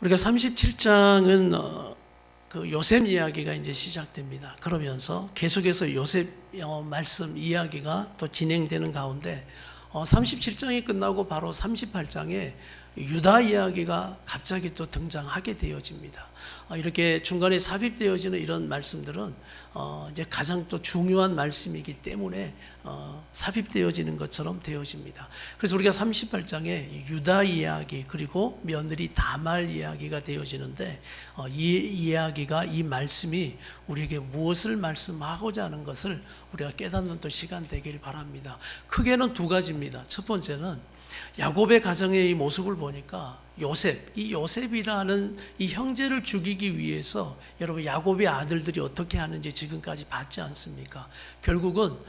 우리가 37장은 그 요셉 이야기가 이제 시작됩니다. 그러면서 계속해서 요셉 말씀 이야기가 또 진행되는 가운데 37장이 끝나고 바로 38장에 유다 이야기가 갑자기 또 등장하게 되어집니다. 이렇게 중간에 삽입되어지는 이런 말씀들은 이제 가장 또 중요한 말씀이기 때문에 삽입되어지는 것처럼 되어집니다. 그래서 우리가 38장에 유다 이야기 그리고 며느리 다말 이야기가 되어지는데 이 이야기가 이 말씀이 우리에게 무엇을 말씀하고자 하는 것을 우리가 깨닫는 또 시간 되길 바랍니다. 크게는 두 가지입니다. 첫 번째는 야곱의 가정의 이 모습을 보니까 이 요셉이라는 이 형제를 죽이기 위해서 여러분 야곱의 아들들이 어떻게 하는지 지금까지 봤지 않습니까? 결국은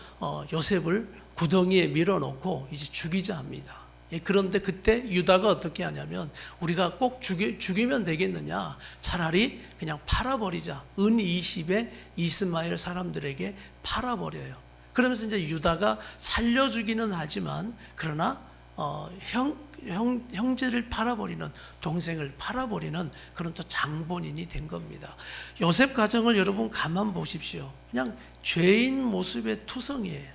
요셉을 구덩이에 밀어놓고 이제 죽이자 합니다. 그런데 그때 유다가 어떻게 하냐면 우리가 꼭 죽이면 되겠느냐, 차라리 그냥 팔아버리자. 은 20에 이스마엘 사람들에게 팔아버려요. 그러면서 이제 유다가 살려주기는 하지만 그러나 형제를 팔아버리는, 동생을 팔아버리는 그런 또 장본인이 된 겁니다. 요셉 가정을 여러분 가만 보십시오. 그냥 죄인 모습의 투성이에요.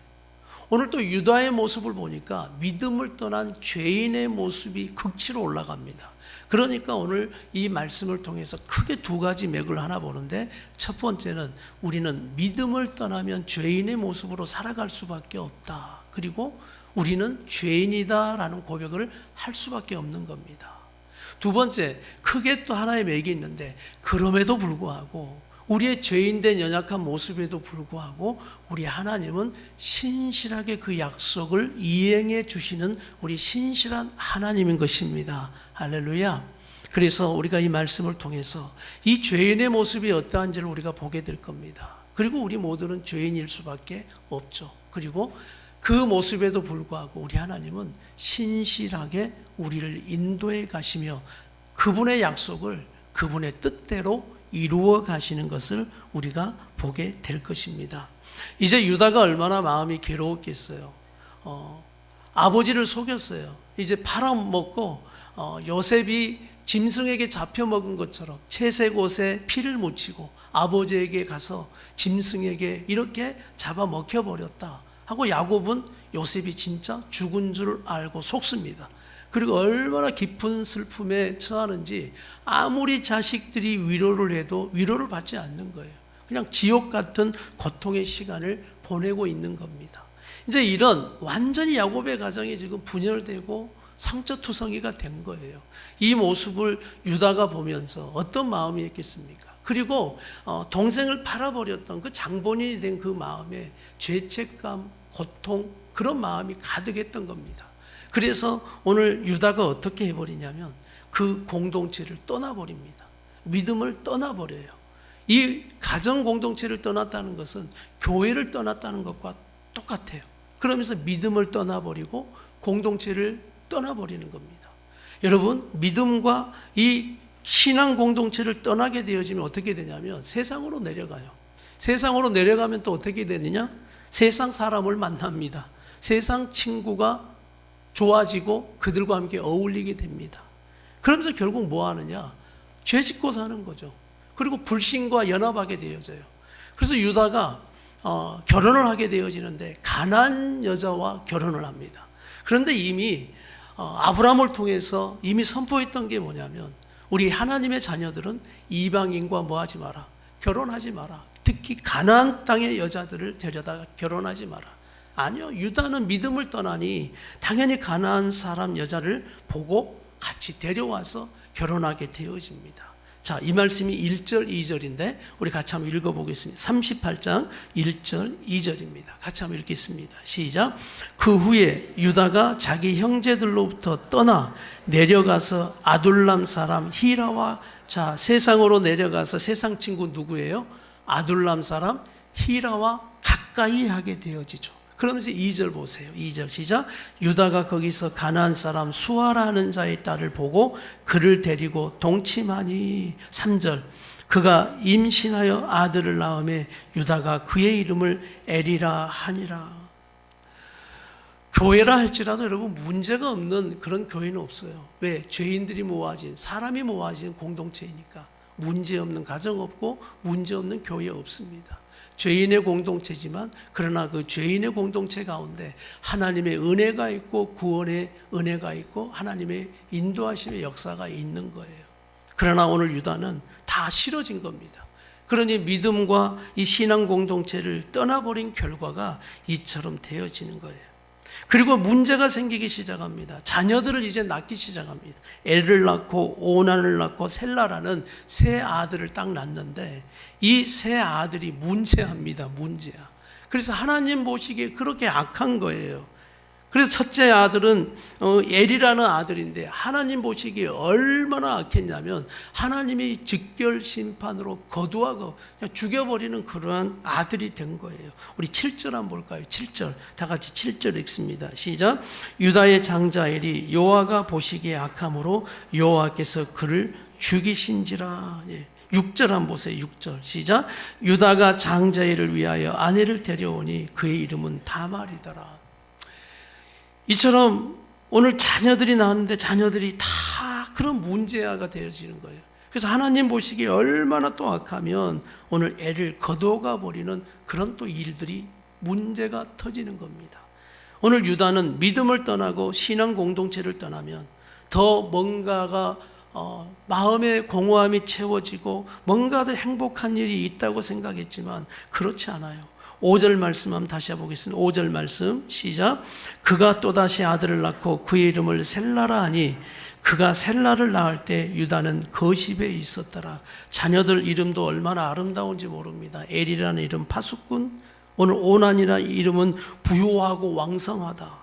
오늘 또 유다의 모습을 보니까 믿음을 떠난 죄인의 모습이 극치로 올라갑니다. 그러니까 오늘 이 말씀을 통해서 크게 두 가지 맥을 하나 보는데, 첫 번째는 우리는 믿음을 떠나면 죄인의 모습으로 살아갈 수밖에 없다. 그리고 우리는 죄인이다라는 고백을 할 수밖에 없는 겁니다. 두 번째, 크게 또 하나의 맥이 있는데, 그럼에도 불구하고 우리의 죄인된 연약한 모습에도 불구하고 우리 하나님은 신실하게 그 약속을 이행해 주시는 우리 신실한 하나님인 것입니다. 할렐루야. 그래서 우리가 이 말씀을 통해서 이 죄인의 모습이 어떠한지를 우리가 보게 될 겁니다. 그리고 우리 모두는 죄인일 수밖에 없죠. 그리고 그 모습에도 불구하고 우리 하나님은 신실하게 우리를 인도해 가시며 그분의 약속을 그분의 뜻대로 이루어 가시는 것을 우리가 보게 될 것입니다. 이제 유다가 얼마나 마음이 괴로웠겠어요. 아버지를 속였어요. 이제 팔아먹고 요셉이 짐승에게 잡혀먹은 것처럼 채색 옷에 피를 묻히고 아버지에게 가서 짐승에게 이렇게 잡아먹혀버렸다 하고 야곱은 요셉이 진짜 죽은 줄 알고 속습니다. 그리고 얼마나 깊은 슬픔에 처하는지 아무리 자식들이 위로를 해도 위로를 받지 않는 거예요. 그냥 지옥 같은 고통의 시간을 보내고 있는 겁니다. 이제 이런 완전히 야곱의 가정이 지금 분열되고 상처투성이가 된 거예요. 이 모습을 유다가 보면서 어떤 마음이 있겠습니까? 그리고 동생을 팔아버렸던 그 장본인이 된 그 마음에 죄책감, 고통, 그런 마음이 가득했던 겁니다. 그래서 오늘 유다가 어떻게 해버리냐면 그 공동체를 떠나버립니다. 믿음을 떠나버려요. 이 가정 공동체를 떠났다는 것은 교회를 떠났다는 것과 똑같아요. 그러면서 믿음을 떠나버리고 공동체를 떠나버리는 겁니다. 여러분, 믿음과 이 신앙 공동체를 떠나게 되어지면 어떻게 되냐면 세상으로 내려가요. 세상으로 내려가면 또 어떻게 되느냐? 세상 사람을 만납니다. 세상 친구가 좋아지고 그들과 함께 어울리게 됩니다. 그러면서 결국 뭐 하느냐? 죄 짓고 사는 거죠. 그리고 불신과 연합하게 되어져요. 그래서 유다가 결혼을 하게 되어지는데 가나안 여자와 결혼을 합니다. 그런데 이미 아브라함을 통해서 이미 선포했던 게 뭐냐면 우리 하나님의 자녀들은 이방인과 뭐 하지 마라? 결혼하지 마라. 특히 가나안 땅의 여자들을 데려다가 결혼하지 마라. 아니요, 유다는 믿음을 떠나니 당연히 가나안 사람 여자를 보고 같이 데려와서 결혼하게 되어집니다. 자, 이 말씀이 1절, 2절인데 우리 같이 한번 읽어보겠습니다. 38장 1절, 2절입니다. 같이 한번 읽겠습니다. 시작. 그 후에 유다가 자기 형제들로부터 떠나 내려가서 아둘람 사람 히라와, 자, 세상으로 내려가서 세상 친구 누구예요? 아둘람 사람 히라와 가까이 하게 되어지죠. 그러면서 2절 보세요. 2절 시작. 유다가 거기서 가나안 사람 수아라는 자의 딸을 보고 그를 데리고 동침하니. 3절. 그가 임신하여 아들을 낳음에 유다가 그의 이름을 에리라 하니라. 교회라 할지라도 여러분 문제가 없는 그런 교회는 없어요. 왜? 죄인들이 모아진, 사람이 모아진 공동체이니까. 문제 없는 가정 없고 문제 없는 교회 없습니다. 죄인의 공동체지만 그러나 그 죄인의 공동체 가운데 하나님의 은혜가 있고 구원의 은혜가 있고 하나님의 인도하심의 역사가 있는 거예요. 그러나 오늘 유다는 다 싫어진 겁니다. 그러니 믿음과 이 신앙 공동체를 떠나버린 결과가 이처럼 되어지는 거예요. 그리고 문제가 생기기 시작합니다. 자녀들을 이제 낳기 시작합니다. 엘을 낳고 오난을 낳고 셀라라는 세 아들을 딱 낳는데 이 세 아들이 문제합니다. 문제야. 그래서 하나님 보시기에 그렇게 악한 거예요. 그래서 첫째 아들은 엘이라는 아들인데 하나님 보시기에 얼마나 악했냐면 하나님이 직결 심판으로 거두하고 그냥 죽여버리는 그러한 아들이 된 거예요. 우리 7절 한번 볼까요? 7절 다 같이 7절 읽습니다. 시작. 유다의 장자 엘이 여호와가 보시기에 악함으로 여호와께서 그를 죽이신지라. 6절 한번 보세요. 6절 시작. 유다가 장자 엘을 위하여 아내를 데려오니 그의 이름은 다말이더라. 이처럼 오늘 자녀들이 낳았는데 자녀들이 다 그런 문제아가 되어지는 거예요. 그래서 하나님 보시기에 얼마나 또 악하면 오늘 애를 거둬가 버리는 그런 또 일들이 문제가 터지는 겁니다. 오늘 유다는 믿음을 떠나고 신앙 공동체를 떠나면 더 뭔가가 마음의 공허함이 채워지고 뭔가 더 행복한 일이 있다고 생각했지만 그렇지 않아요. 5절 말씀 한번 다시 해보겠습니다. 5절 말씀 시작. 그가 또다시 아들을 낳고 그의 이름을 셀라라 하니 그가 셀라를 낳을 때 유다는 거십에 있었더라. 자녀들 이름도 얼마나 아름다운지 모릅니다. 엘이라는 이름 파수꾼, 오늘 오난이라는 이름은 부요하고 왕성하다.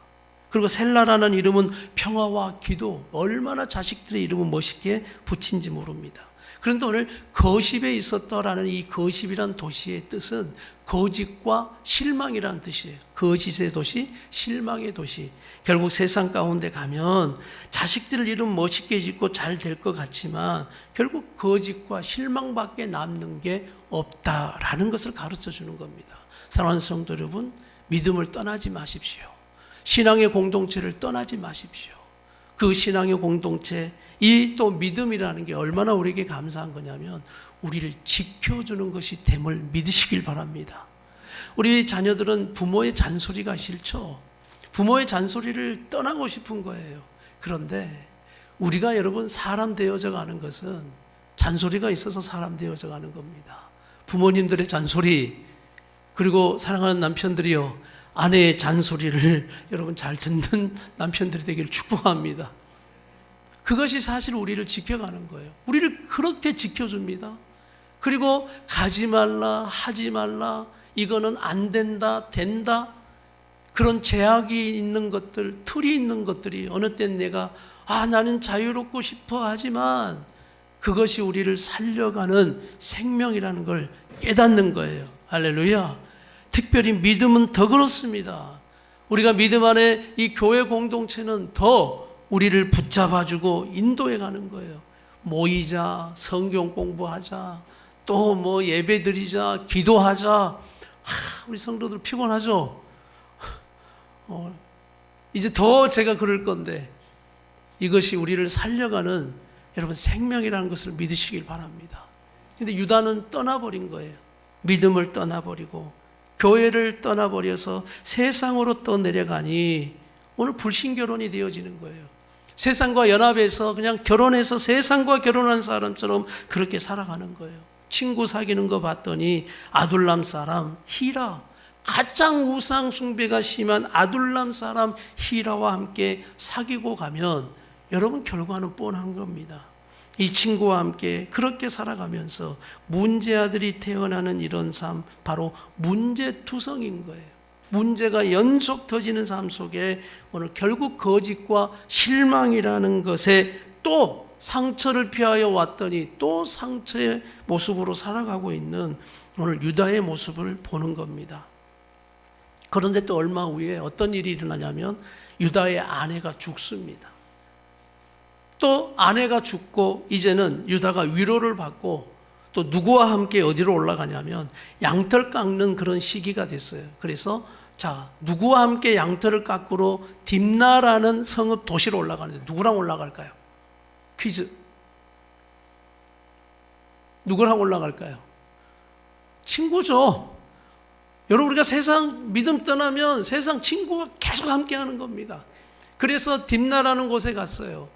그리고 셀라라는 이름은 평화와 기도, 얼마나 자식들의 이름을 멋있게 붙인지 모릅니다. 그런데 오늘 거십에 있었더라는 이 거십이란 도시의 뜻은 거짓과 실망이라는 뜻이에요. 거짓의 도시, 실망의 도시. 결국 세상 가운데 가면 자식들 이름 멋있게 짓고 잘 될 것 같지만 결국 거짓과 실망밖에 남는 게 없다라는 것을 가르쳐 주는 겁니다. 사랑하는 성도 여러분, 믿음을 떠나지 마십시오. 신앙의 공동체를 떠나지 마십시오. 그 신앙의 공동체, 이 또 믿음이라는 게 얼마나 우리에게 감사한 거냐면 우리를 지켜주는 것이 됨을 믿으시길 바랍니다. 우리 자녀들은 부모의 잔소리가 싫죠. 부모의 잔소리를 떠나고 싶은 거예요. 그런데 우리가 여러분 사람 되어져 가는 것은 잔소리가 있어서 사람 되어져 가는 겁니다. 부모님들의 잔소리, 그리고 사랑하는 남편들이요, 아내의 잔소리를 여러분 잘 듣는 남편들이 되기를 축복합니다. 그것이 사실 우리를 지켜가는 거예요. 우리를 그렇게 지켜줍니다. 그리고 가지 말라, 하지 말라, 이거는 안 된다, 된다, 그런 제약이 있는 것들, 틀이 있는 것들이 어느 땐 내가 나는 자유롭고 싶어 하지만 그것이 우리를 살려가는 생명이라는 걸 깨닫는 거예요. 할렐루야. 특별히 믿음은 더 그렇습니다. 우리가 믿음 안에 이 교회 공동체는 더 우리를 붙잡아주고 인도해 가는 거예요. 모이자, 성경 공부하자, 또 뭐 예배 드리자, 기도하자. 우리 성도들 피곤하죠? 이제 더 제가 그럴 건데 이것이 우리를 살려가는 여러분 생명이라는 것을 믿으시길 바랍니다. 근데 유다는 떠나버린 거예요. 믿음을 떠나버리고 교회를 떠나버려서 세상으로 떠내려가니 오늘 불신결혼이 되어지는 거예요. 세상과 연합해서 그냥 결혼해서 세상과 결혼한 사람처럼 그렇게 살아가는 거예요. 친구 사귀는 거 봤더니 아둘람 사람 히라, 가장 우상 숭배가 심한 아둘람 사람 히라와 함께 사귀고 가면 여러분 결과는 뻔한 겁니다. 이 친구와 함께 그렇게 살아가면서 문제아들이 태어나는 이런 삶, 바로 문제투성인 거예요. 문제가 연속 터지는 삶 속에 오늘 결국 거짓과 실망이라는 것에 또 상처를 피하여 왔더니 또 상처의 모습으로 살아가고 있는 오늘 유다의 모습을 보는 겁니다. 그런데 또 얼마 후에 어떤 일이 일어나냐면 유다의 아내가 죽습니다. 또 아내가 죽고 이제는 유다가 위로를 받고 또 누구와 함께 어디로 올라가냐면 양털 깎는 그런 시기가 됐어요. 그래서 자, 누구와 함께 양털을 깎으러 딥나라는 성읍 도시로 올라가는데 누구랑 올라갈까요? 퀴즈. 누구랑 올라갈까요? 친구죠. 여러분, 우리가 세상 믿음 떠나면 세상 친구가 계속 함께 하는 겁니다. 그래서 딥나라는 곳에 갔어요.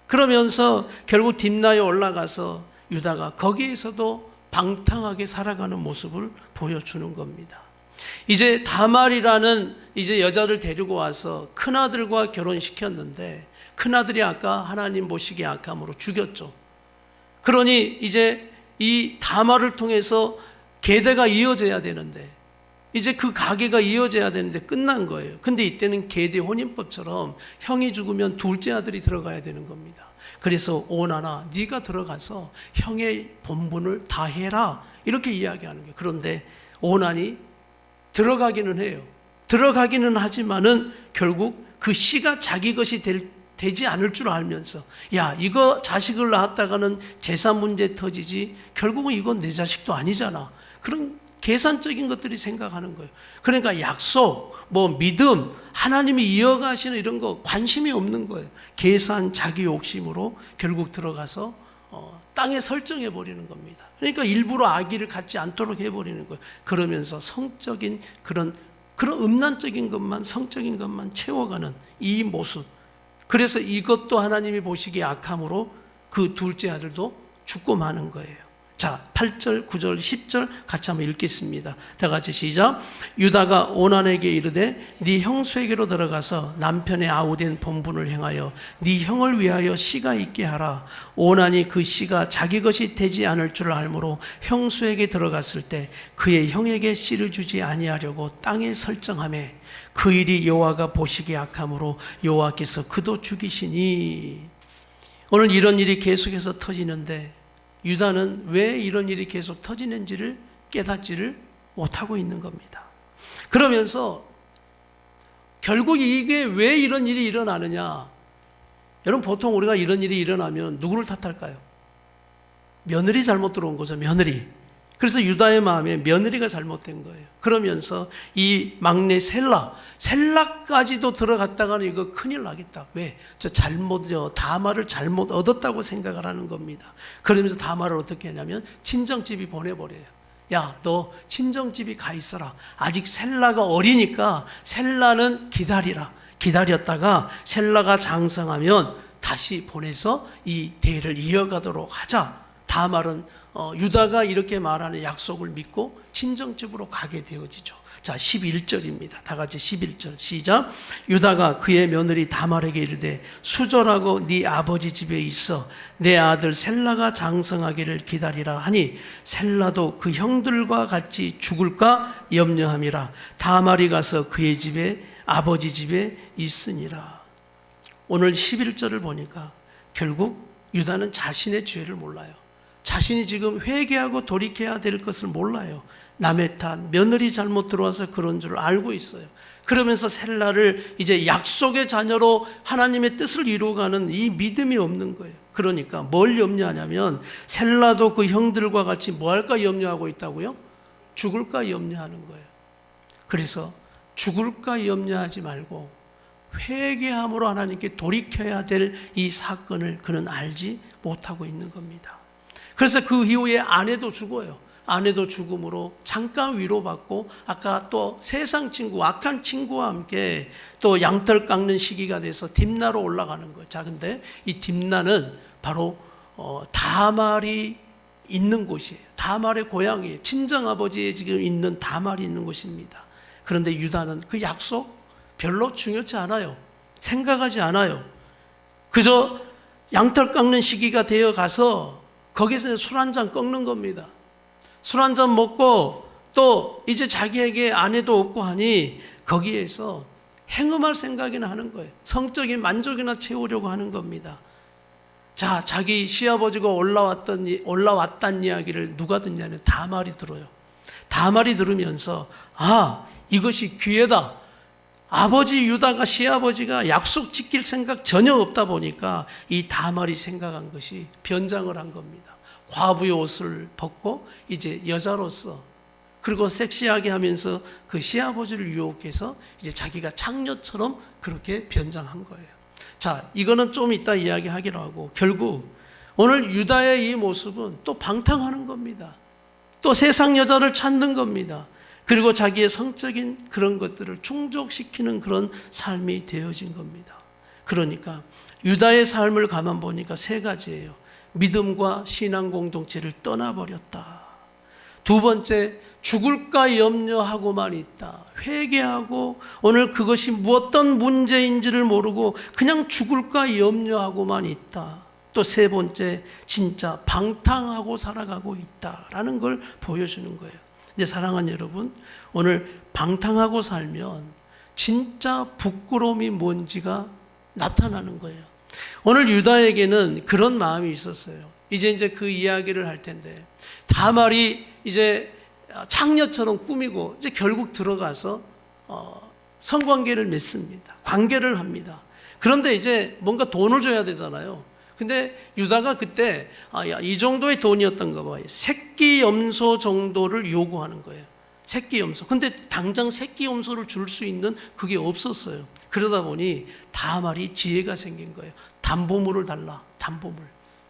그러면서 결국 딥나에 올라가서 유다가 거기에서도 방탕하게 살아가는 모습을 보여주는 겁니다. 이제 다말이라는 이제 여자를 데리고 와서 큰아들과 결혼시켰는데 큰아들이 아까 하나님 보시기에 악함으로 죽였죠. 그러니 이제 이 다말을 통해서 계대가 이어져야 되는데 이제 그 가계가 이어져야 되는데 끝난 거예요. 근데 이때는 계대 혼인법처럼 형이 죽으면 둘째 아들이 들어가야 되는 겁니다. 그래서 오나나 네가 들어가서 형의 본분을 다 해라 이렇게 이야기하는 거예요. 그런데 오난이 들어가기는 해요. 들어가기는 하지만은 결국 그 씨가 자기 것이 되지 않을 줄 알면서 야, 이거 자식을 낳았다가는 재산 문제 터지지 결국은 이건 내 자식도 아니잖아. 그런 계산적인 것들이 생각하는 거예요. 그러니까 약속, 믿음, 하나님이 이어가시는 이런 거 관심이 없는 거예요. 계산, 자기 욕심으로 결국 들어가서 땅에 설정해 버리는 겁니다. 그러니까 일부러 아기를 갖지 않도록 해버리는 거예요. 그러면서 성적인 그런 음란적인 것만, 성적인 것만 채워가는 이 모습. 그래서 이것도 하나님이 보시기에 악함으로 그 둘째 아들도 죽고 마는 거예요. 자, 8절, 9절, 10절 같이 한번 읽겠습니다. 다 같이 시작. 유다가 오난에게 이르되 네 형수에게로 들어가서 남편의 아우된 본분을 행하여 네 형을 위하여 씨가 있게 하라. 오난이 그 씨가 자기 것이 되지 않을 줄 알므로 형수에게 들어갔을 때 그의 형에게 씨를 주지 아니하려고 땅에 설정하매 그 일이 여호와가 보시기에 악함으로 여호와께서 그도 죽이시니. 오늘 이런 일이 계속해서 터지는데 유다는 왜 이런 일이 계속 터지는지를 깨닫지를 못하고 있는 겁니다. 그러면서 결국 이게 왜 이런 일이 일어나느냐? 여러분, 보통 우리가 이런 일이 일어나면 누구를 탓할까요? 며느리 잘못 들어온 거죠, 며느리. 그래서 유다의 마음에 며느리가 잘못된 거예요. 그러면서 이 막내 셀라까지도 들어갔다가는 이거 큰일 나겠다. 왜? 다말을 잘못 얻었다고 생각을 하는 겁니다. 그러면서 다말을 어떻게 하냐면 친정집이 보내버려요. 야, 너 친정집이 가 있어라. 아직 셀라가 어리니까 셀라는 기다렸다가 셀라가 장성하면 다시 보내서 이 대를 이어가도록 하자. 다말은 유다가 이렇게 말하는 약속을 믿고 친정집으로 가게 되어지죠. 자, 11절입니다. 다 같이 11절 시작. 유다가 그의 며느리 다말에게 이르되 수절하고 네 아버지 집에 있어 내 아들 셀라가 장성하기를 기다리라 하니 셀라도 그 형들과 같이 죽을까 염려함이라. 다말이 가서 그의 집에 아버지 집에 있으니라. 오늘 11절을 보니까 결국 유다는 자신의 죄를 몰라요. 자신이 지금 회개하고 돌이켜야 될 것을 몰라요. 남의 탓, 며느리 잘못 들어와서 그런 줄 알고 있어요. 그러면서 셀라를 이제 약속의 자녀로 하나님의 뜻을 이루어가는 이 믿음이 없는 거예요. 그러니까 뭘 염려하냐면 셀라도 그 형들과 같이 뭐 할까 염려하고 있다고요? 죽을까 염려하는 거예요. 그래서 죽을까 염려하지 말고 회개함으로 하나님께 돌이켜야 될 이 사건을 그는 알지 못하고 있는 겁니다. 그래서 그 이후에 아내도 죽어요. 아내도 죽음으로 잠깐 위로받고 아까 또 세상 친구, 악한 친구와 함께 또 양털 깎는 시기가 돼서 딥나로 올라가는 거예요. 자, 근데 이 딥나는 바로 다말이 있는 곳이에요. 다말의 고향이에요. 친정아버지에 지금 있는 다말이 있는 곳입니다. 그런데 유다는 그 약속 별로 중요치 않아요. 생각하지 않아요. 그저 양털 깎는 시기가 되어 가서 거기서 술 한잔 꺾는 겁니다. 술 한잔 먹고 또 이제 자기에게 아내도 없고 하니 거기에서 행음할 생각이나 하는 거예요. 성적인 만족이나 채우려고 하는 겁니다. 자, 자기 시아버지가 올라왔단 이야기를 누가 듣냐면 다말이 들어요. 다말이 들으면서 이것이 기회다. 아버지 유다가 시아버지가 약속 지킬 생각 전혀 없다 보니까 이 다말이 생각한 것이 변장을 한 겁니다. 과부의 옷을 벗고 이제 여자로서 그리고 섹시하게 하면서 그 시아버지를 유혹해서 이제 자기가 창녀처럼 그렇게 변장한 거예요. 자, 이거는 좀 이따 이야기하기로 하고, 결국 오늘 유다의 이 모습은 또 방탕하는 겁니다. 또 세상 여자를 찾는 겁니다. 그리고 자기의 성적인 그런 것들을 충족시키는 그런 삶이 되어진 겁니다. 그러니까 유다의 삶을 가만 보니까 세 가지예요. 믿음과 신앙 공동체를 떠나버렸다. 두 번째, 죽을까 염려하고만 있다. 회개하고 오늘 그것이 어떤 문제인지를 모르고 그냥 죽을까 염려하고만 있다. 또 세 번째, 진짜 방탕하고 살아가고 있다라는 걸 보여주는 거예요. 이제 사랑하는 여러분, 오늘 방탕하고 살면 진짜 부끄러움이 뭔지가 나타나는 거예요. 오늘 유다에게는 그런 마음이 있었어요. 이제 그 이야기를 할 텐데, 다말이 이제 창녀처럼 꾸미고 이제 결국 들어가서 성관계를 맺습니다. 관계를 합니다. 그런데 이제 뭔가 돈을 줘야 되잖아요. 근데 유다가 그때 이 정도의 돈이었던가 봐요. 새끼 염소 정도를 요구하는 거예요. 새끼 염소. 근데 당장 새끼 염소를 줄 수 있는 그게 없었어요. 그러다 보니 다말이 지혜가 생긴 거예요. 담보물을 달라. 담보물.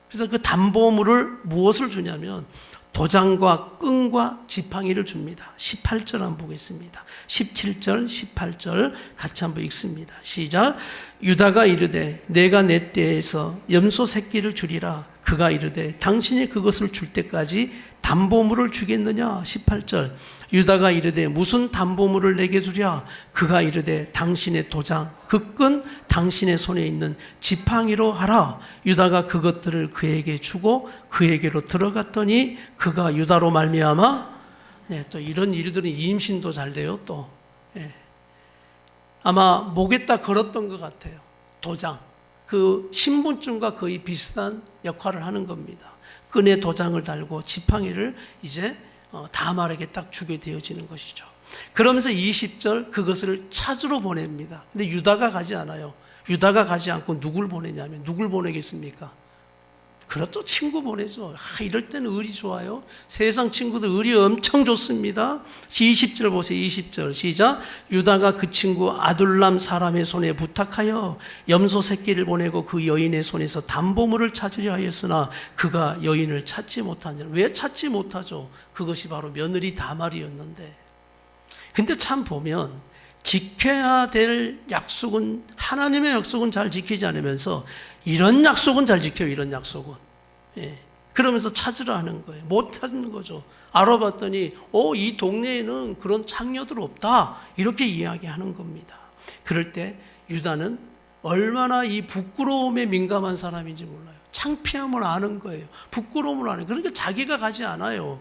그래서 그 담보물을 무엇을 주냐면 도장과 끈과 지팡이를 줍니다. 18절 한번 보겠습니다. 17절, 18절 같이 한번 읽습니다. 시작. 유다가 이르되 내가 내 떼에서 염소 새끼를 주리라. 그가 이르되 당신이 그것을 줄 때까지 담보물을 주겠느냐. 18절. 유다가 이르되 무슨 담보물을 내게 주랴. 그가 이르되 당신의 도장, 그 끈 당신의 손에 있는 지팡이로 하라. 유다가 그것들을 그에게 주고 그에게로 들어갔더니 그가 유다로 말미암아, 또 이런 일들은 임신도 잘 돼요. 또 아마 목에다 걸었던 것 같아요. 도장, 그 신분증과 거의 비슷한 역할을 하는 겁니다. 끈에 도장을 달고 지팡이를 이제 다말에게 딱 주게 되어지는 것이죠. 그러면서 20절 그것을 찾으러 보냅니다. 근데 유다가 가지 않아요. 유다가 가지 않고 누굴 보내냐면, 누굴 보내겠습니까? 그렇죠. 친구 보내죠. 이럴 때는 을이 좋아요. 세상 친구들 을이 엄청 좋습니다. 20절 보세요. 20절 시작. 유다가 그 친구 아둘람 사람의 손에 부탁하여 염소 새끼를 보내고 그 여인의 손에서 담보물을 찾으려 하였으나 그가 여인을 찾지 못하냐. 왜 찾지 못하죠? 그것이 바로 며느리 다말이었는데. 근데 참 보면 지켜야 될 약속은, 하나님의 약속은 잘 지키지 않으면서 이런 약속은 잘 지켜요. 이런 약속은. 그러면서 찾으라 하는 거예요. 못 찾는 거죠. 알아봤더니 이 동네에는 그런 창녀들 없다, 이렇게 이야기하는 겁니다. 그럴 때 유다는 얼마나 이 부끄러움에 민감한 사람인지 몰라요. 창피함을 아는 거예요. 부끄러움을 아는 거예요. 그러니까 자기가 가지 않아요.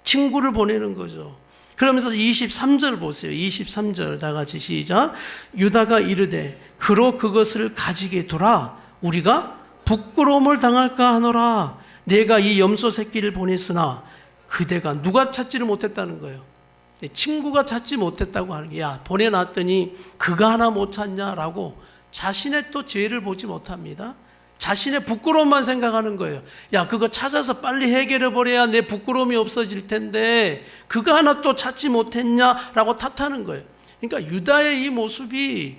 친구를 보내는 거죠. 그러면서 23절 보세요. 23절 다 같이 시작. 유다가 이르되 그로 그것을 가지게 두라. 우리가 부끄러움을 당할까 하노라. 내가 이 염소 새끼를 보냈으나 그대가 누가 찾지를 못했다는 거예요. 친구가 찾지 못했다고 하는 게, 야 보내놨더니 그가 하나 못 찾냐라고 자신의 또 죄를 보지 못합니다. 자신의 부끄러움만 생각하는 거예요. 야 그거 찾아서 빨리 해결해 버려야 내 부끄러움이 없어질 텐데 그가 하나 또 찾지 못했냐라고 탓하는 거예요. 그러니까 유다의 이 모습이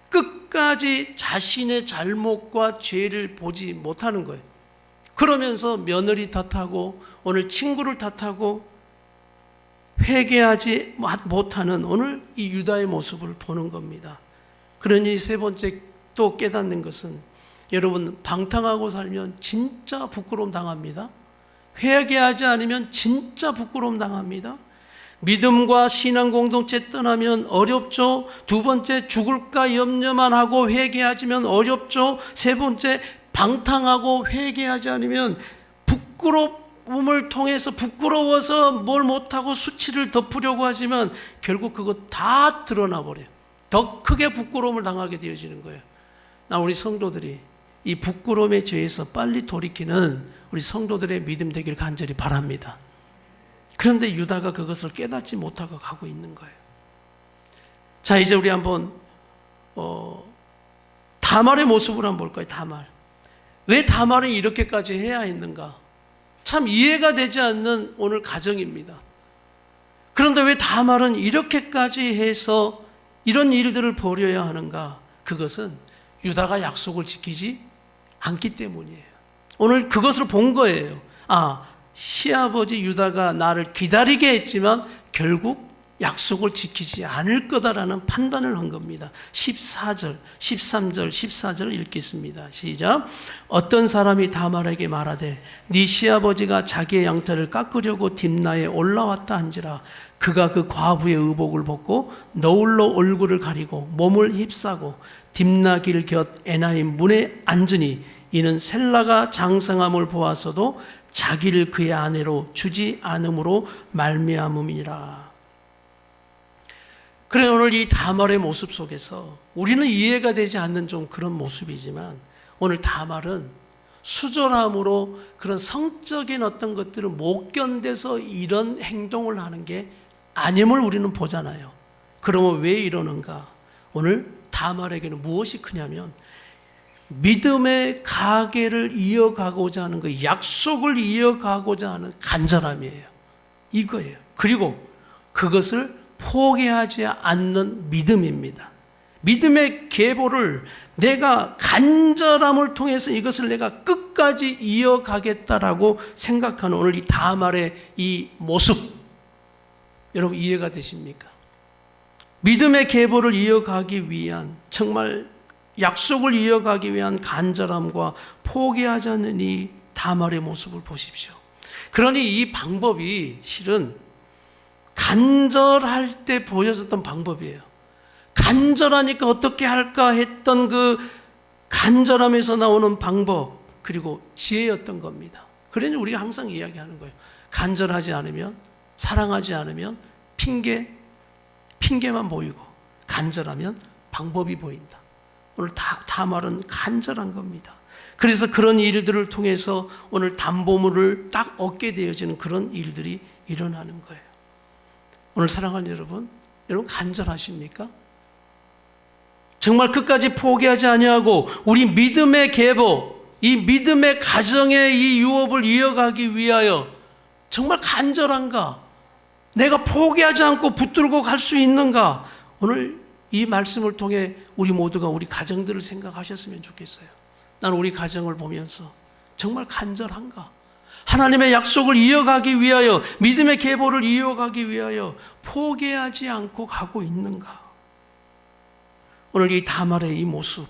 끝까지 자신의 잘못과 죄를 보지 못하는 거예요. 그러면서 며느리 탓하고 오늘 친구를 탓하고 회개하지 못하는 오늘 이 유다의 모습을 보는 겁니다. 그러니 세 번째 또 깨닫는 것은, 여러분 방탕하고 살면 진짜 부끄러움 당합니다. 회개하지 않으면 진짜 부끄러움 당합니다. 믿음과 신앙 공동체 떠나면 어렵죠. 두 번째, 죽을까 염려만 하고 회개하지면 어렵죠. 세 번째, 방탕하고 회개하지 않으면 부끄러움을 통해서 부끄러워서 뭘 못하고 수치를 덮으려고 하지만 결국 그거 다 드러나 버려요. 더 크게 부끄러움을 당하게 되어지는 거예요. 우리 성도들이 이 부끄러움의 죄에서 빨리 돌이키는 우리 성도들의 믿음 되길 간절히 바랍니다. 그런데 유다가 그것을 깨닫지 못하고 가고 있는 거예요. 자, 이제 우리 한번 다말의 모습을 한번 볼까요? 다말. 왜 다말은 이렇게까지 해야 했는가? 참 이해가 되지 않는 오늘 가정입니다. 그런데 왜 다말은 이렇게까지 해서 이런 일들을 벌여야 하는가? 그것은 유다가 약속을 지키지 않기 때문이에요. 오늘 그것을 본 거예요. 시아버지 유다가 나를 기다리게 했지만 결국 약속을 지키지 않을 거다라는 판단을 한 겁니다. 14절, 13절, 14절 읽겠습니다. 시작. 어떤 사람이 다말에게 말하되 네 시아버지가 자기의 양털을 깎으려고 딥나에 올라왔다 한지라. 그가 그 과부의 의복을 벗고 너울로 얼굴을 가리고 몸을 휩싸고 딥나 길 곁 에나임 문에 앉으니 이는 셀라가 장성함을 보아서도 자기를 그의 아내로 주지 않음으로 말미암음이라. 그래, 오늘 이 다말의 모습 속에서 우리는 이해가 되지 않는 좀 그런 모습이지만 오늘 다말은 수절함으로 그런 성적인 어떤 것들을 못 견뎌서 이런 행동을 하는 게 아님을 우리는 보잖아요. 그러면 왜 이러는가? 오늘 다말에게는 무엇이 크냐면 믿음의 가계를 이어가고자 하는 그 약속을 이어가고자 하는 간절함이에요. 이거예요. 그리고 그것을 포기하지 않는 믿음입니다. 믿음의 계보를 내가 간절함을 통해서 이것을 내가 끝까지 이어가겠다라고 생각하는 오늘 이 다말의 이 모습, 여러분 이해가 되십니까? 믿음의 계보를 이어가기 위한, 정말 약속을 이어가기 위한 간절함과 포기하지 않는 이 다말의 모습을 보십시오. 그러니 이 방법이 실은 간절할 때 보여졌던 방법이에요. 간절하니까 어떻게 할까 했던 그 간절함에서 나오는 방법, 그리고 지혜였던 겁니다. 그러니 우리가 항상 이야기하는 거예요. 간절하지 않으면, 사랑하지 않으면 핑계만 보이고, 간절하면 방법이 보인다. 오늘 다말은 간절한 겁니다. 그래서 그런 일들을 통해서 오늘 담보물을 딱 얻게 되어지는 그런 일들이 일어나는 거예요. 오늘 사랑하는 여러분 간절하십니까? 정말 끝까지 포기하지 아니하고 우리 믿음의 계보, 이 믿음의 가정의 이 유업을 이어가기 위하여 정말 간절한가? 내가 포기하지 않고 붙들고 갈 수 있는가? 오늘 이 말씀을 통해 우리 모두가 우리 가정들을 생각하셨으면 좋겠어요. 나는 우리 가정을 보면서 정말 간절한가? 하나님의 약속을 이어가기 위하여, 믿음의 계보를 이어가기 위하여 포기하지 않고 가고 있는가? 오늘 이 다말의 이 모습.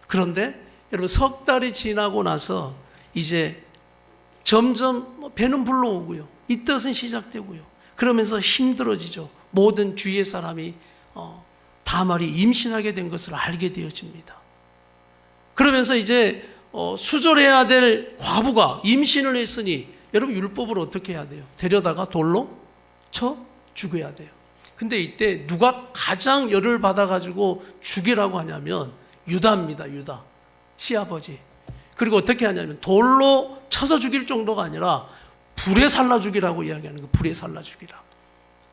그런데 여러분 석 달이 지나고 나서 이제 점점 배는 불러오고요, 이 뜻은 시작되고요, 그러면서 힘들어지죠. 모든 주위의 사람이 다말이 임신하게 된 것을 알게 되어집니다. 그러면서 이제 수절해야 될 과부가 임신을 했으니 여러분 율법으로 어떻게 해야 돼요? 데려다가 돌로 쳐 죽여야 돼요. 근데 이때 누가 가장 열을 받아가지고 죽이라고 하냐면 유다입니다. 유다 시아버지. 그리고 어떻게 하냐면 돌로 쳐서 죽일 정도가 아니라 불에 살라 죽이라고 이야기하는 거예요. 불에 살라 죽이라.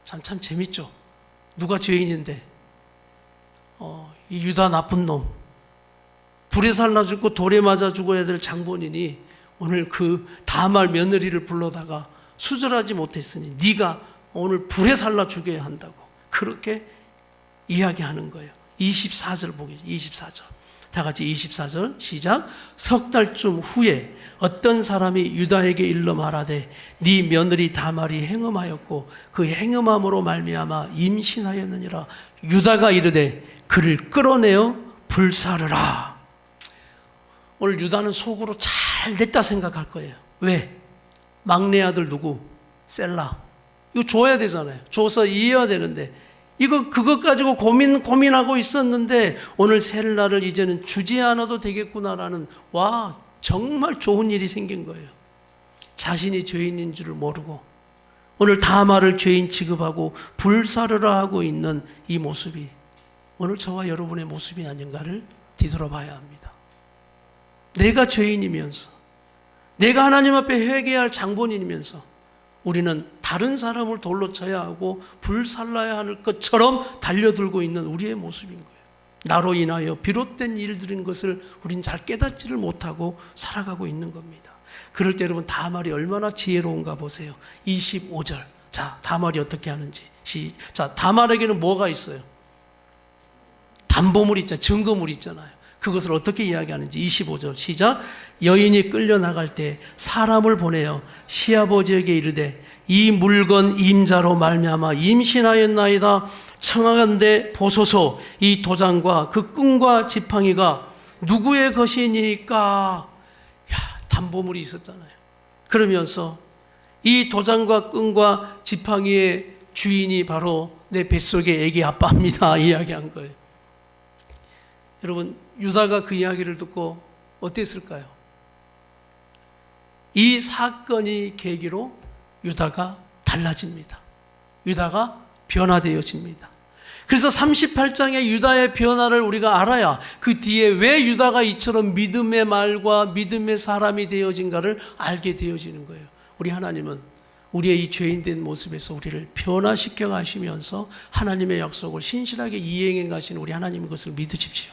참 재밌죠. 누가 죄인인데 이 유다 나쁜 놈, 불에 살라 죽고 돌에 맞아 죽어야 될 장본인이 오늘 그 다말 며느리를 불러다가 수절하지 못했으니 네가 오늘 불에 살라 죽여야 한다고 그렇게 이야기하는 거예요. 24절 보겠습니다. 24절 다 같이 24절 시작. 석 달쯤 후에 어떤 사람이 유다에게 일러 말하되 네 며느리 다말이 행음하였고 그 행음함으로 말미암아 임신하였느니라. 유다가 이르되 그를 끌어내어 불사르라. 오늘 유다는 속으로 잘 됐다 생각할 거예요. 왜? 막내 아들 누구? 셀라. 이거 줘야 되잖아요. 줘서 이해해야 되는데 그것 가지고 고민하고 있었는데 오늘 셀라를 이제는 주지 않아도 되겠구나라는, 와, 정말 좋은 일이 생긴 거예요. 자신이 죄인인 줄을 모르고 오늘 다말을 죄인 취급하고 불사르라 하고 있는 이 모습이 오늘 저와 여러분의 모습이 아닌가를 뒤돌아봐야 합니다. 내가 죄인이면서, 내가 하나님 앞에 회개해야 할 장본인이면서 우리는 다른 사람을 돌로 쳐야 하고 불살라야 할 것처럼 달려들고 있는 우리의 모습인 거예요. 나로 인하여 비롯된 일들인 것을 우린 잘 깨닫지를 못하고 살아가고 있는 겁니다. 그럴 때 여러분 다말이 얼마나 지혜로운가 보세요. 25절 자, 다말이 어떻게 하는지. 자, 다말에게는 뭐가 있어요? 담보물 있잖아요. 증거물 있잖아요. 그것을 어떻게 이야기하는지 25절 시작. 여인이 끌려나갈 때 사람을 보내어 시아버지에게 이르되 이 물건 임자로 말미암아 임신하였나이다. 청하건대 보소서. 이 도장과 그 끈과 지팡이가 누구의 것이니까? 야, 담보물이 있었잖아요. 그러면서 이 도장과 끈과 지팡이의 주인이 바로 내 뱃속의 애기 아빠입니다. 이야기한 거예요. 여러분, 유다가 그 이야기를 듣고 어땠을까요? 이 사건이 계기로 유다가 달라집니다. 유다가 변화되어집니다. 그래서 38장의 유다의 변화를 우리가 알아야 그 뒤에 왜 유다가 이처럼 믿음의 말과 믿음의 사람이 되어진가를 알게 되어지는 거예요. 우리 하나님은 우리의 이 죄인된 모습에서 우리를 변화시켜 가시면서 하나님의 약속을 신실하게 이행해 가시는 우리 하나님의 것을 믿으십시오.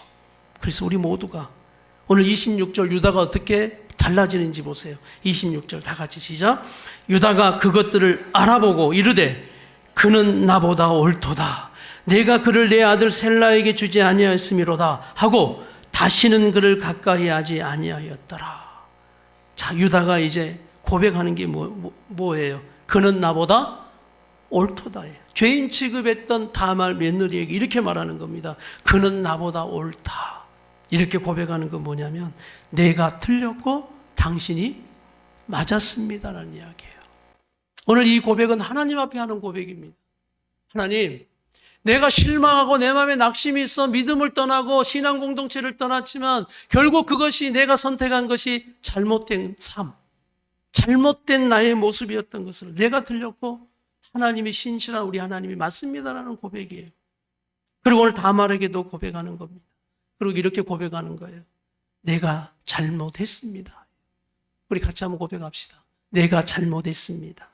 그래서 우리 모두가 오늘 26절 유다가 어떻게 달라지는지 보세요. 26절 다 같이 시작. 유다가 그것들을 알아보고 이르되 그는 나보다 옳도다. 내가 그를 내 아들 셀라에게 주지 아니하였음이로다 하고 다시는 그를 가까이 하지 아니하였더라. 자, 유다가 이제 고백하는 게 뭐예요? 그는 나보다 옳도다예요. 죄인 취급했던 다말 며느리에게 이렇게 말하는 겁니다. 그는 나보다 옳다. 이렇게 고백하는 건 뭐냐면 내가 틀렸고 당신이 맞았습니다라는 이야기예요. 오늘 이 고백은 하나님 앞에 하는 고백입니다. 하나님, 내가 실망하고 내 마음에 낙심이 있어 믿음을 떠나고 신앙 공동체를 떠났지만 결국 그것이 내가 선택한 것이 잘못된 삶, 잘못된 나의 모습이었던 것을 내가 틀렸고 하나님이 신실한 우리 하나님이 맞습니다라는 고백이에요. 그리고 오늘 다말에게도 고백하는 겁니다. 그리고 이렇게 고백하는 거예요. 내가 잘못했습니다. 우리 같이 한번 고백합시다. 내가 잘못했습니다.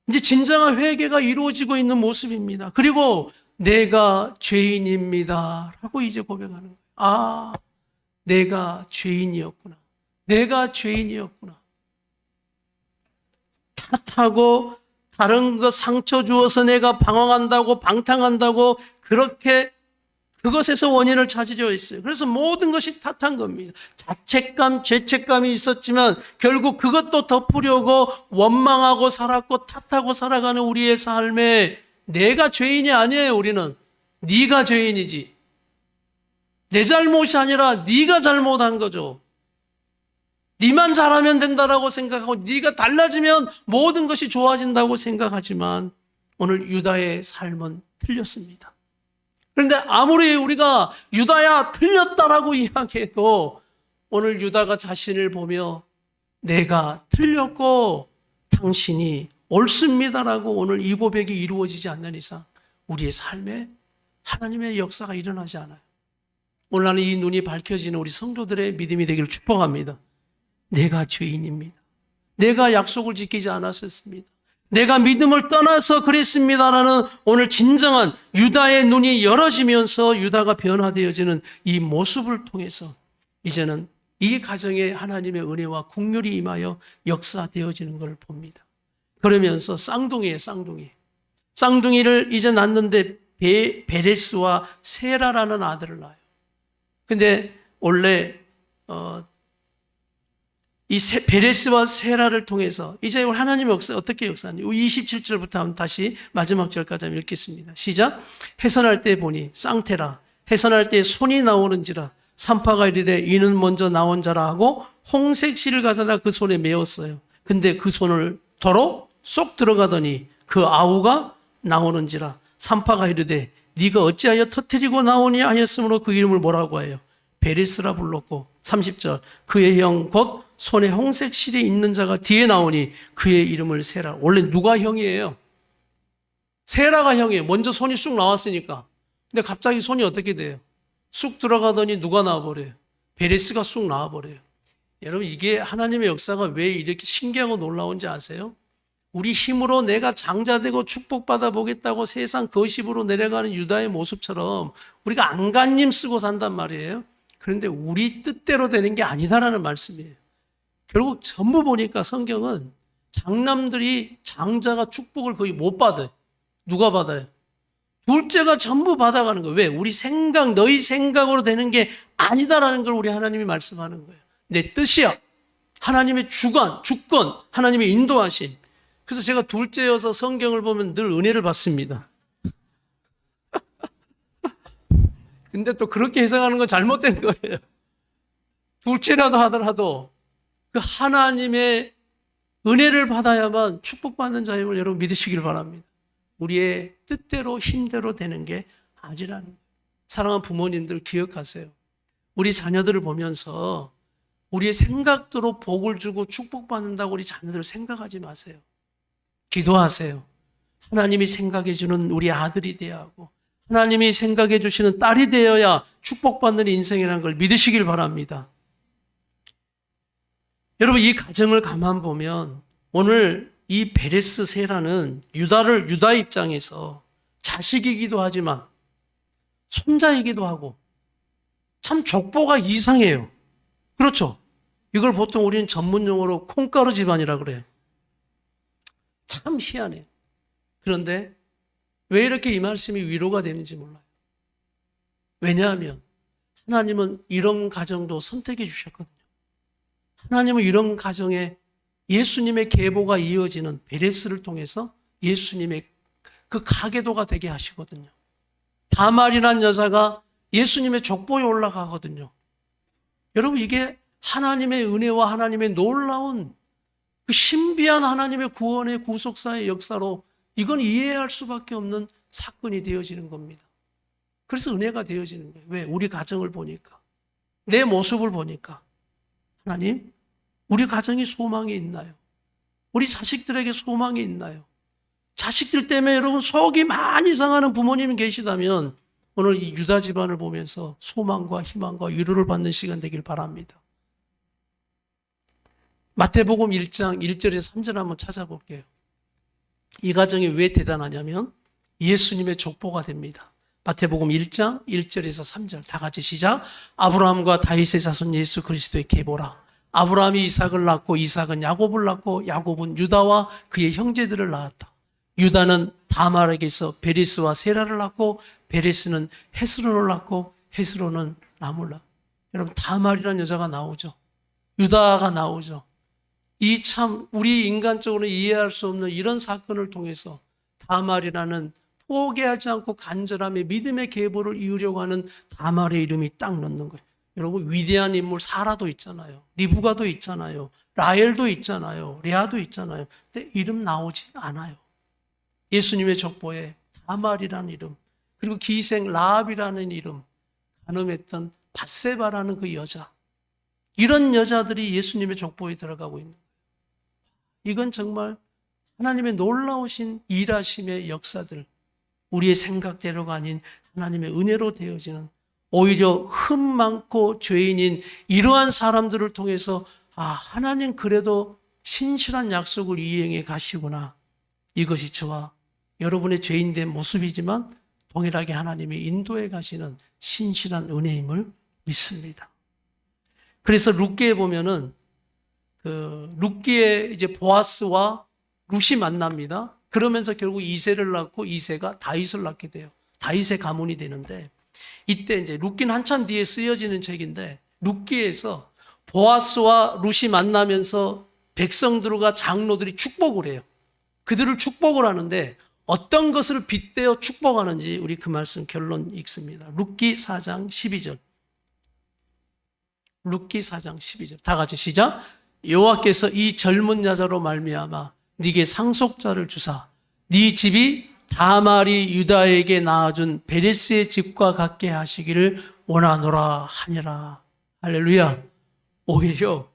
이제 진정한 회개가 이루어지고 있는 모습입니다. 그리고 내가 죄인입니다 라고 이제 고백하는 거예요. 아, 내가 죄인이었구나. 내가 죄인이었구나. 탓하고 다른 거 상처 주어서 내가 방황한다고 방탕한다고 그렇게 그것에서 원인을 찾으려 했어요. 그래서 모든 것이 탓한 겁니다. 자책감, 죄책감이 있었지만 결국 그것도 덮으려고 원망하고 살았고 탓하고 살아가는 우리의 삶에 내가 죄인이 아니에요. 우리는 네가 죄인이지. 내 잘못이 아니라 네가 잘못한 거죠. 네만 잘하면 된다라고 생각하고 네가 달라지면 모든 것이 좋아진다고 생각하지만 오늘 유다의 삶은 틀렸습니다. 그런데 아무리 우리가 유다야 틀렸다라고 이야기해도 오늘 유다가 자신을 보며 내가 틀렸고 당신이 옳습니다라고 오늘 이 고백이 이루어지지 않는 이상 우리의 삶에 하나님의 역사가 일어나지 않아요. 오늘 나는 이 눈이 밝혀지는 우리 성도들의 믿음이 되기를 축복합니다. 내가 죄인입니다. 내가 약속을 지키지 않았었습니다. 내가 믿음을 떠나서 그랬습니다라는 오늘 진정한 유다의 눈이 열어지면서 유다가 변화되어지는 이 모습을 통해서 이제는 이 가정에 하나님의 은혜와 긍휼이 임하여 역사되어지는 걸 봅니다. 그러면서 쌍둥이에요, 쌍둥이. 쌍둥이를 이제 낳는데 베레스와 세라라는 아들을 낳아요. 근데 원래 이 베레스와 세라를 통해서 이제 하나님의 역사 어떻게 역사하는지 27절부터 한번 다시 마지막 절까지 한번 읽겠습니다. 시작. 해산할 때 보니 쌍테라 해산할 때 손이 나오는지라 산파가 이르되 이는 먼저 나온 자라 하고 홍색 실을 가져다 그 손에 메었어요. 근데 그 손을 도로 쏙 들어가더니 그 아우가 나오는지라 산파가 이르되 네가 어찌하여 터뜨리고 나오냐 하였으므로 그 이름을 뭐라고 해요? 베레스라 불렀고 30절 그의 형 곧 손에 홍색 실이 있는 자가 뒤에 나오니 그의 이름을 세라. 원래 누가 형이에요? 세라가 형이에요. 먼저 손이 쑥 나왔으니까. 근데 갑자기 손이 어떻게 돼요? 쑥 들어가더니 누가 나와버려요? 베레스가 쑥 나와버려요. 여러분 이게 하나님의 역사가 왜 이렇게 신기하고 놀라운지 아세요? 우리 힘으로 내가 장자되고 축복받아 보겠다고 세상 거십으로 내려가는 유다의 모습처럼 우리가 안간힘 쓰고 산단 말이에요. 그런데 우리 뜻대로 되는 게 아니다라는 말씀이에요. 결국 전부 보니까 성경은 장남들이 장자가 축복을 거의 못 받아요. 누가 받아요? 둘째가 전부 받아가는 거예요. 왜? 우리 생각, 너희 생각으로 되는 게 아니다라는 걸 우리 하나님이 말씀하는 거예요. 내 뜻이야. 하나님의 주권, 하나님의 인도하심. 그래서 제가 둘째여서 성경을 보면 늘 은혜를 받습니다. 근데 또 그렇게 해석하는 건 잘못된 거예요. 둘째라도 하더라도 그 하나님의 은혜를 받아야만 축복받는 자임을 여러분 믿으시길 바랍니다. 우리의 뜻대로 힘대로 되는 게 아니라는 거예요. 사랑하는 부모님들 기억하세요. 우리 자녀들을 보면서 우리의 생각대로 복을 주고 축복받는다고 우리 자녀들을 생각하지 마세요. 기도하세요. 하나님이 생각해 주는 우리 아들이 되어야 하고 하나님이 생각해 주시는 딸이 되어야 축복받는 인생이라는 걸 믿으시길 바랍니다. 여러분 이 가정을 가만 보면 오늘 이 베레스 세라는 유다 입장에서 자식이기도 하지만 손자이기도 하고 참 족보가 이상해요. 그렇죠? 이걸 보통 우리는 전문 용어로 콩가루 집안이라 그래요. 참 희한해요. 그런데 왜 이렇게 이 말씀이 위로가 되는지 몰라요. 왜냐하면 하나님은 이런 가정도 선택해 주셨거든요. 하나님은 이런 가정에 예수님의 계보가 이어지는 베레스를 통해서 예수님의 그 가계도가 되게 하시거든요. 다말이라는 여자가 예수님의 족보에 올라가거든요. 여러분 이게 하나님의 은혜와 하나님의 놀라운 그 신비한 하나님의 구원의 구속사의 역사로 이건 이해할 수밖에 없는 사건이 되어지는 겁니다. 그래서 은혜가 되어지는 거예요. 왜? 우리 가정을 보니까, 내 모습을 보니까 하나님, 우리 가정이 소망이 있나요? 우리 자식들에게 소망이 있나요? 자식들 때문에 여러분 속이 많이 상하는 부모님이 계시다면 오늘 이 유다 집안을 보면서 소망과 희망과 위로를 받는 시간 되길 바랍니다. 마태복음 1장 1절에서 3절 한번 찾아볼게요. 이 가정이 왜 대단하냐면 예수님의 족보가 됩니다. 마태복음 1장 1절에서 3절 다 같이 시작. 아브라함과 다윗의 자손 예수 그리스도의 계보라. 아브라함이 이삭을 낳고 이삭은 야곱을 낳고 야곱은 유다와 그의 형제들을 낳았다. 유다는 다말에게서 베레스와 세라를 낳고 베레스는 헤스론을 낳고 헤스론은 람을 낳았다. 여러분 다말이라는 여자가 나오죠. 유다가 나오죠. 이 참 우리 인간적으로 이해할 수 없는 이런 사건을 통해서 다말이라는 포기하지 않고 간절함에 믿음의 계보를 이루려고 하는 다말의 이름이 딱 넣는 거예요. 여러분 위대한 인물 사라도 있잖아요. 리브가도 있잖아요. 라헬도 있잖아요. 레아도 있잖아요. 근데 이름 나오지 않아요. 예수님의 족보에 다말이라는 이름, 그리고 기생 라합이라는 이름, 간음했던 밧세바라는 그 여자, 이런 여자들이 예수님의 족보에 들어가고 있는 거예요. 이건 정말 하나님의 놀라우신 일하심의 역사들, 우리의 생각대로가 아닌 하나님의 은혜로 되어지는, 오히려 흠 많고 죄인인 이러한 사람들을 통해서 하나님 그래도 신실한 약속을 이행해 가시구나. 이것이 저와 여러분의 죄인된 모습이지만 동일하게 하나님이 인도해 가시는 신실한 은혜임을 믿습니다. 그래서 룻기에 보면은 룻기에 이제 보아스와 룻이 만납니다. 그러면서 결국 이새를 낳고 이새가 다윗을 낳게 돼요. 다윗의 가문이 되는데 이때 이제 룻기는 한참 뒤에 쓰여지는 책인데 룻기에서 보아스와 룻이 만나면서 백성들과 장로들이 축복을 해요. 그들을 축복을 하는데 어떤 것을 빗대어 축복하는지 우리 그 말씀 결론 읽습니다. 룻기 4장 12절. 룻기 4장 12절. 다 같이 시작. 여호와께서 이 젊은 여자로 말미암아 네게 상속자를 주사 네 집이 다말이 유다에게 낳아준 베레스의 집과 같게 하시기를 원하노라 하니라. 할렐루야. 오히려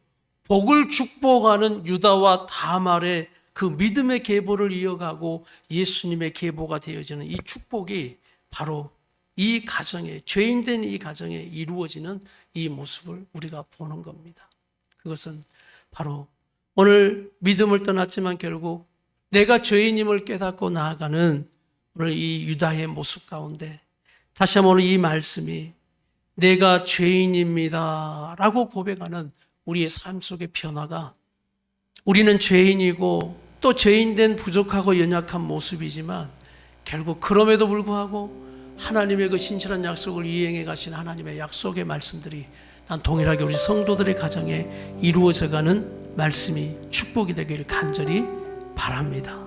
복을 축복하는 유다와 다말의 그 믿음의 계보를 이어가고 예수님의 계보가 되어지는 이 축복이 바로 이 가정에, 죄인된 이 가정에 이루어지는 이 모습을 우리가 보는 겁니다. 그것은 바로 오늘 믿음을 떠났지만 결국 내가 죄인임을 깨닫고 나아가는 오늘 이 유다의 모습 가운데 다시 한번 오늘 이 말씀이 내가 죄인입니다 라고 고백하는 우리의 삶 속의 변화가, 우리는 죄인이고 또 죄인된 부족하고 연약한 모습이지만 결국 그럼에도 불구하고 하나님의 그 신실한 약속을 이행해 가신 하나님의 약속의 말씀들이 난 동일하게 우리 성도들의 가정에 이루어져 가는 말씀이 축복이 되기를 간절히 바랍니다.